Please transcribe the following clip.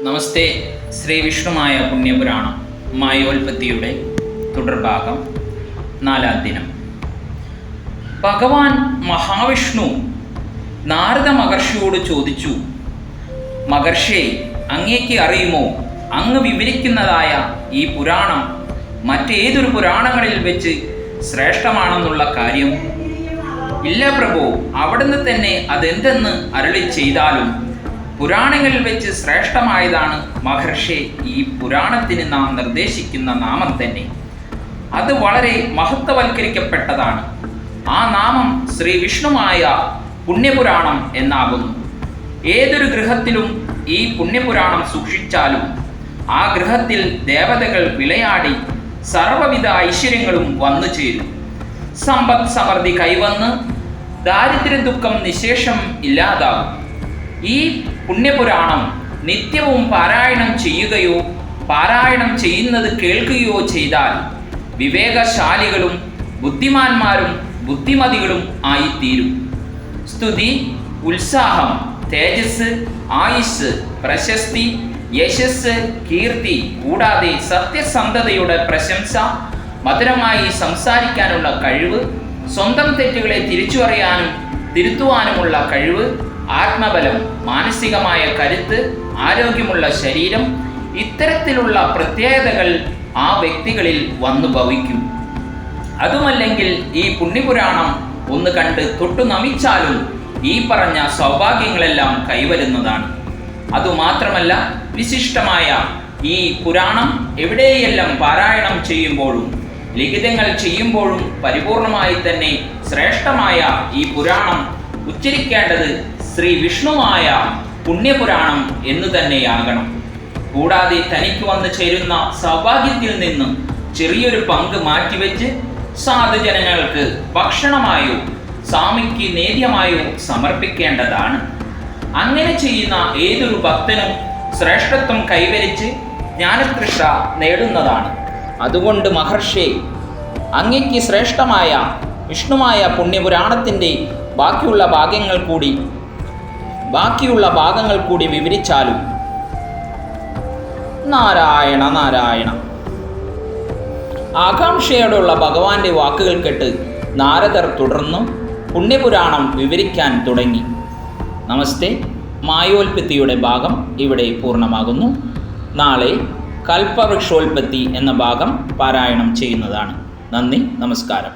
നമസ്തേ. ശ്രീ വിഷ്ണുമായ പുണ്യപുരാണം മായോൽപത്തിയുടെ തുടർഭാഗം 4-ാം ദിനം. ഭഗവാൻ മഹാവിഷ്ണു നാരദ മഹർഷിയോട് ചോദിച്ചു, മഹർഷേ, അങ്ങേക്ക് അറിയുമോ അങ്ങ് വിവരിക്കുന്നതായ ഈ പുരാണം മറ്റേതൊരു പുരാണങ്ങളിൽ വെച്ച് ശ്രേഷ്ഠമാണെന്നുള്ള കാര്യം? ഇല്ല പ്രഭു, അവിടുന്ന് തന്നെ അതെന്തെന്ന് അരുളി ചെയ്താലും പുരാണങ്ങളിൽ വെച്ച് ശ്രേഷ്ഠമായതാണ് മഹർഷി ഈ പുരാണത്തിന് നാം നിർദ്ദേശിക്കുന്ന നാമം തന്നെ. അത് വളരെ മഹത്വവൽക്കരിക്കപ്പെട്ടതാണ്. ആ നാമം ശ്രീ വിഷ്ണുമായ പുണ്യപുരാണം എന്നാകുന്നു. ഏതൊരു ഗൃഹത്തിലും ഈ പുണ്യപുരാണം സൂക്ഷിച്ചാലും ആ ഗൃഹത്തിൽ ദേവതകൾ വിളയാടി സർവ്വവിധ ഐശ്വര്യങ്ങളും വന്നു ചേരും. സമ്പദ് സമൃദ്ധി കൈവന്ന് ദാരിദ്ര്യ ദുഃഖം നിശേഷം ഇല്ലാതാകും. ഈ പുണ്യപുരാണം നിത്യവും പാരായണം ചെയ്യുകയോ പാരായണം ചെയ്യുന്നത് കേൾക്കുകയോ ചെയ്താൽ വിവേകശാലികളും ബുദ്ധിമാന്മാരും ബുദ്ധിമതികളും ആയിത്തീരും. സ്തുതി, ഉത്സാഹം, തേജസ്, ആയുസ്, പ്രശസ്തി, യശസ്, കീർത്തി കൂടാതെ സത്യസന്ധതയുടെ പ്രശംസ, മധുരമായി സംസാരിക്കാനുള്ള കഴിവ്, സ്വന്തം തെറ്റുകളെ തിരിച്ചറിയാനും തിരുത്തുവാനുമുള്ള കഴിവ്, ആത്മബലം, മാനസികമായ കരുത്ത്, ആരോഗ്യമുള്ള ശരീരം, ഇത്തരത്തിലുള്ള പ്രത്യേകതകൾ ആ വ്യക്തികളിൽ വന്നു ഭവിക്കും. അതുമല്ലെങ്കിൽ ഈ പുണ്യപുരാണം ഒന്ന് കണ്ട് തൊട്ടു നമിച്ചാലും ഈ പറഞ്ഞ സൗഭാഗ്യങ്ങളെല്ലാം കൈവരുന്നതാണ്. അതുമാത്രമല്ല, വിശിഷ്ടമായ ഈ പുരാണം എവിടെയെല്ലാം പാരായണം ചെയ്യുമ്പോഴും ലിഖിതങ്ങൾ ചെയ്യുമ്പോഴും പരിപൂർണമായി തന്നെ ശ്രേഷ്ഠമായ ഈ പുരാണം ഉച്ചരിക്കേണ്ടത് ശ്രീ വിഷ്ണുവായ പുണ്യപുരാണം എന്നു തന്നെയാകണം. കൂടാതെ തനിക്ക് വന്നു ചേരുന്ന സൗഭാഗ്യത്തിൽ നിന്നും ചെറിയൊരു പങ്ക് മാറ്റിവെച്ച് സാധുജനങ്ങൾക്ക് ഭക്ഷണമായോ സ്വാമിക്ക് നേദ്യമായോ സമർപ്പിക്കേണ്ടതാണ്. അങ്ങനെ ചെയ്യുന്ന ഏതൊരു ഭക്തനും ശ്രേഷ്ഠത്വം കൈവരിച്ച് ജ്ഞാനതൃഷ്ണ നേടുന്നതാണ്. അതുകൊണ്ട് മഹർഷി, അങ്ങയ്ക്ക് ശ്രേഷ്ഠമായ വിഷ്ണുമായ പുണ്യപുരാണത്തിൻ്റെ ബാക്കിയുള്ള ഭാഗങ്ങൾ കൂടി വിവരിച്ചാലും. നാരായണ നാരായണ. ആകാംക്ഷയോടുള്ള ഭഗവാന്റെ വാക്കുകൾ കേട്ട് നാരദർ തുടർന്നു പുണ്യപുരാണം വിവരിക്കാൻ തുടങ്ങി. നമസ്തേ. മായോൽപത്തിയുടെ ഭാഗം ഇവിടെ പൂർണ്ണമാകുന്നു. നാളെ കൽപ്പവൃക്ഷോൽപത്തി എന്ന ഭാഗം പാരായണം ചെയ്യുന്നതാണ്. നന്ദി, നമസ്കാരം.